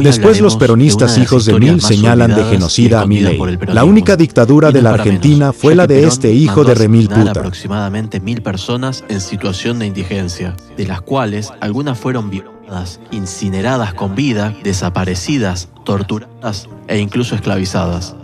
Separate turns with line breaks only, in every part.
Después los peronistas hijos de Mil señalan de genocida a Milei. La única dictadura de la Argentina fue la de este hijo de Remil Puta.
Aproximadamente 1000 personas en situación de indigencia, de las cuales algunas fueron violadas, incineradas con vida, desaparecidas, torturadas e incluso esclavizadas.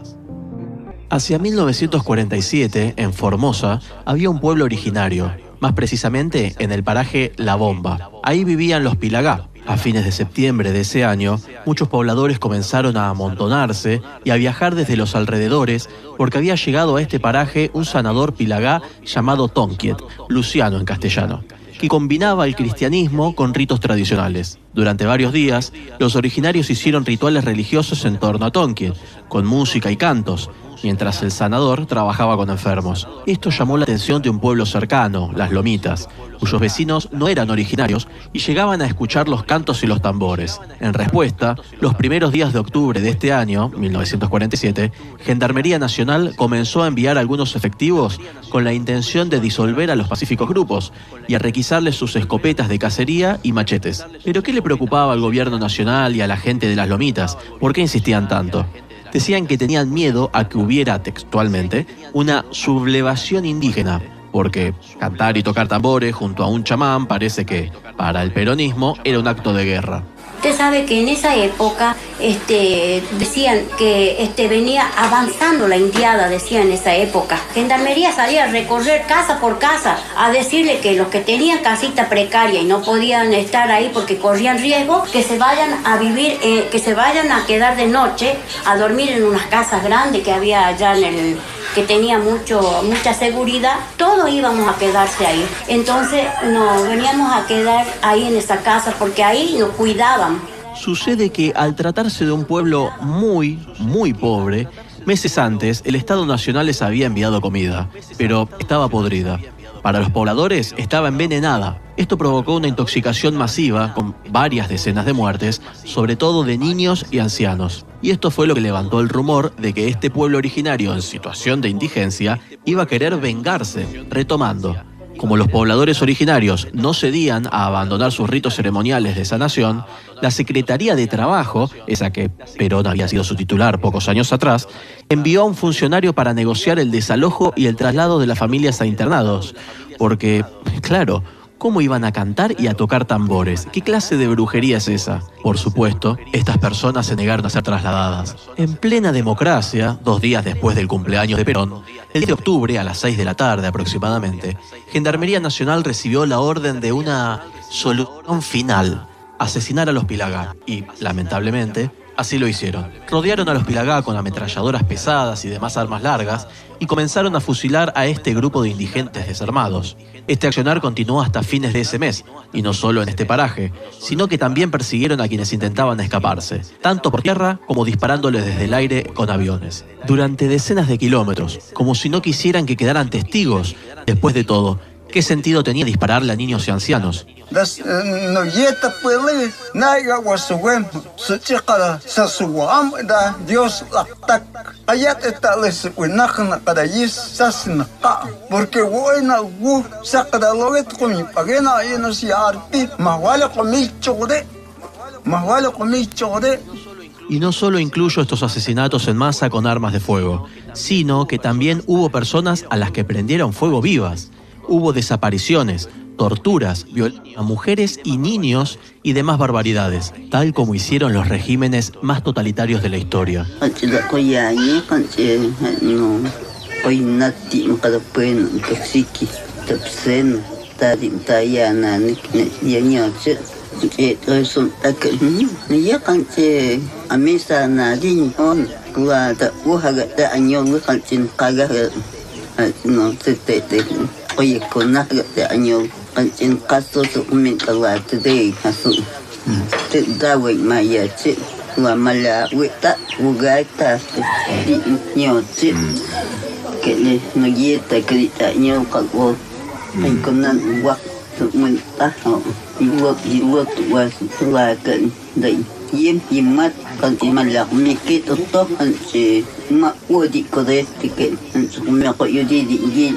Hacia 1947, en Formosa, había un pueblo originario, más precisamente en el paraje La Bomba. Ahí vivían los Pilagá. A fines de septiembre de ese año, muchos pobladores comenzaron a amontonarse y a viajar desde los alrededores porque había llegado a este paraje un sanador Pilagá llamado Tonkiet, Luciano en castellano, que combinaba el cristianismo con ritos tradicionales. Durante varios días, los originarios hicieron rituales religiosos en torno a Tonkiet, con música y cantos, mientras el sanador trabajaba con enfermos. Esto llamó la atención de un pueblo cercano, las Lomitas, cuyos vecinos no eran originarios y llegaban a escuchar los cantos y los tambores. En respuesta, los primeros días de octubre de este año, 1947, Gendarmería Nacional comenzó a enviar algunos efectivos con la intención de disolver a los pacíficos grupos y a requisarles sus escopetas de cacería y machetes. ¿Pero qué le preocupaba al gobierno nacional y a la gente de las Lomitas? ¿Por qué insistían tanto? Decían que tenían miedo a que hubiera, textualmente, una sublevación indígena, porque cantar y tocar tambores junto a un chamán parece que, para el peronismo, era un acto de guerra.
Usted sabe que en esa época decían que venía avanzando la indiada, decía en esa época. Gendarmería salía a recorrer casa por casa a decirle que los que tenían casita precaria y no podían estar ahí porque corrían riesgo, que se vayan a vivir, que se vayan a quedar de noche, a dormir en unas casas grandes que había allá que tenía mucha seguridad. Todos íbamos a quedarse ahí. Entonces nos veníamos a quedar ahí en esa casa porque ahí nos cuidaban.
Sucede que al tratarse de un pueblo muy, muy pobre, meses antes el Estado Nacional les había enviado comida, pero estaba podrida. Para los pobladores estaba envenenada. Esto provocó una intoxicación masiva con varias decenas de muertes, sobre todo de niños y ancianos. Y esto fue lo que levantó el rumor de que este pueblo originario en situación de indigencia iba a querer vengarse, retomando. Como los pobladores originarios no cedían a abandonar sus ritos ceremoniales de sanación, la Secretaría de Trabajo, esa que Perón había sido su titular pocos años atrás, envió a un funcionario para negociar el desalojo y el traslado de las familias a internados. Porque, claro, ¿cómo iban a cantar y a tocar tambores? ¿Qué clase de brujería es esa? Por supuesto, estas personas se negaron a ser trasladadas. En plena democracia, 2 días después del cumpleaños de Perón, el 10 de octubre, a las 6 de la tarde aproximadamente, Gendarmería Nacional recibió la orden de una solución final: asesinar a los Pilagá. Y, lamentablemente, así lo hicieron. Rodearon a los Pilagá con ametralladoras pesadas y demás armas largas y comenzaron a fusilar a este grupo de indigentes desarmados. Este accionar continuó hasta fines de ese mes, y no solo en este paraje, sino que también persiguieron a quienes intentaban escaparse, tanto por tierra como disparándoles desde el aire con aviones. Durante decenas de kilómetros, como si no quisieran que quedaran testigos. Después de todo, ¿qué sentido tenía dispararle a niños y ancianos? Y no solo incluyo estos asesinatos en masa con armas de fuego, sino que también hubo personas a las que prendieron fuego vivas. Hubo desapariciones, torturas, violaciones a mujeres y niños y demás barbaridades, tal como hicieron los regímenes más totalitarios de la historia.
Oye, con nada de año, en caso de un mentalidad de Jesús, te da güey maya, la mala hueta, ugata, niño, que no yeta, que está niño, calvo, hay con nada, guap, un tajo, y luego was la que de y mat, con y mala, me quito todo, y ma udi de este que me apoyo de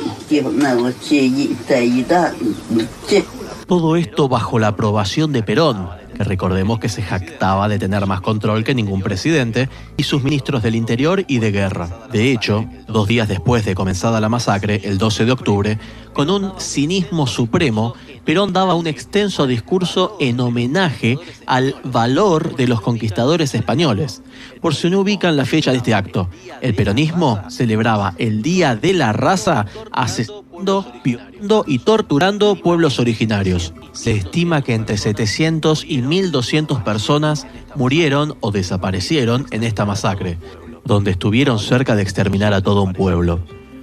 todo
esto bajo la aprobación de Perón, Recordemos que se jactaba de tener más control que ningún presidente y sus ministros del Interior y de Guerra. De hecho, 2 días después de comenzada la masacre, el 12 de octubre, con un cinismo supremo, Perón daba un extenso discurso en homenaje al valor de los conquistadores españoles. Por si no ubican la fecha de este acto, el peronismo celebraba el Día de la Raza asesinando, violando y torturando pueblos originarios. Se estima que entre 700 y 1.200 personas murieron o desaparecieron en esta masacre, donde estuvieron cerca de exterminar a todo un pueblo.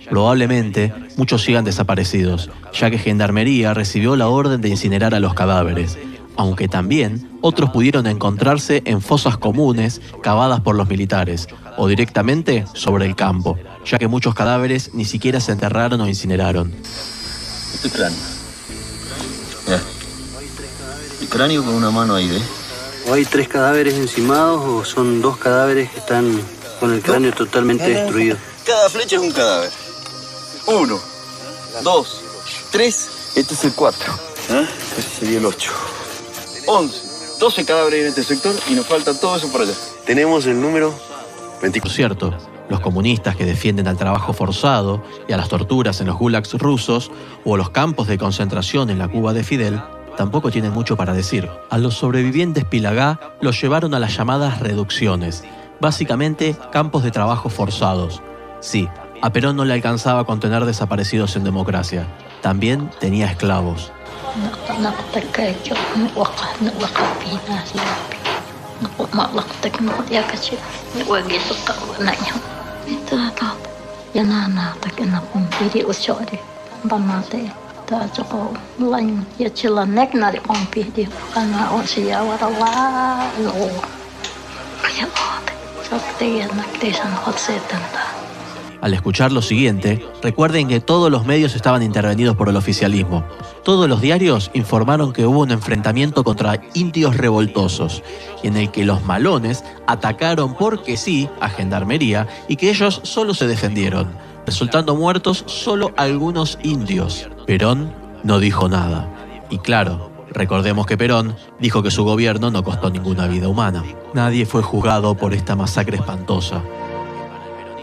Probablemente muchos sigan desaparecidos, ya que Gendarmería recibió la orden de incinerar a los cadáveres, aunque también otros pudieron encontrarse en fosas comunes cavadas por los militares, o directamente sobre el campo, ya que muchos cadáveres ni siquiera se enterraron o incineraron.
Este cráneo. El cráneo con una mano ahí, ¿ves?
¿O hay 3 cadáveres encimados o son 2 cadáveres que están con el cráneo totalmente destruido?
Cada flecha es un cadáver. 1, 2, 3. Este es el 4. Este sería el 8. 11, 12 cadáveres en este sector y nos falta todo eso por allá.
Tenemos el número 24.
Por cierto, los comunistas que defienden al trabajo forzado y a las torturas en los gulags rusos o los campos de concentración en la Cuba de Fidel tampoco tienen mucho para decir. A los sobrevivientes Pilagá los llevaron a las llamadas reducciones, básicamente campos de trabajo forzados. Sí, a Perón no le alcanzaba con tener desaparecidos en democracia. También tenía esclavos. Al escuchar lo siguiente, recuerden que todos los medios estaban intervenidos por el oficialismo. Todos los diarios informaron que hubo un enfrentamiento contra indios revoltosos, en el que los malones atacaron porque sí a Gendarmería y que ellos solo se defendieron, resultando muertos solo algunos indios. Perón no dijo nada. Y claro, recordemos que Perón dijo que su gobierno no costó ninguna vida humana. Nadie fue juzgado por esta masacre espantosa.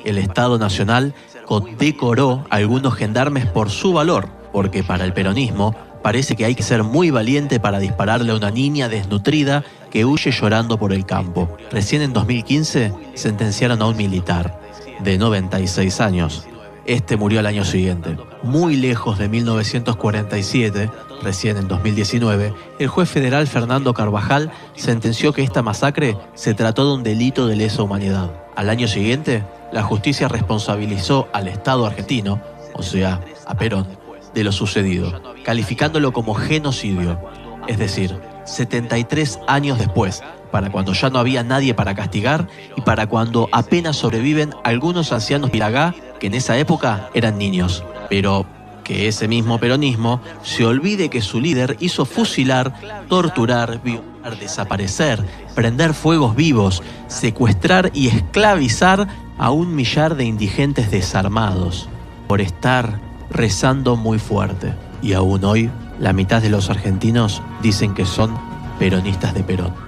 El Estado Nacional condecoró a algunos gendarmes por su valor, porque para el peronismo parece que hay que ser muy valiente para dispararle a una niña desnutrida que huye llorando por el campo. Recién en 2015 sentenciaron a un militar de 96 años. Este murió al año siguiente. Muy lejos de 1947, recién en 2019, el juez federal Fernando Carvajal sentenció que esta masacre se trató de un delito de lesa humanidad. Al año siguiente, la justicia responsabilizó al Estado argentino, o sea, a Perón, de lo sucedido, calificándolo como genocidio. Es decir, 73 años después, para cuando ya no había nadie para castigar y para cuando apenas sobreviven algunos ancianos Pilagá que en esa época eran niños. Pero que ese mismo peronismo se olvide que su líder hizo fusilar, torturar, violar, desaparecer, prender fuegos vivos, secuestrar y esclavizar a 1 millar de indigentes desarmados por estar rezando muy fuerte. Y aún hoy, la mitad de los argentinos dicen que son peronistas de Perón.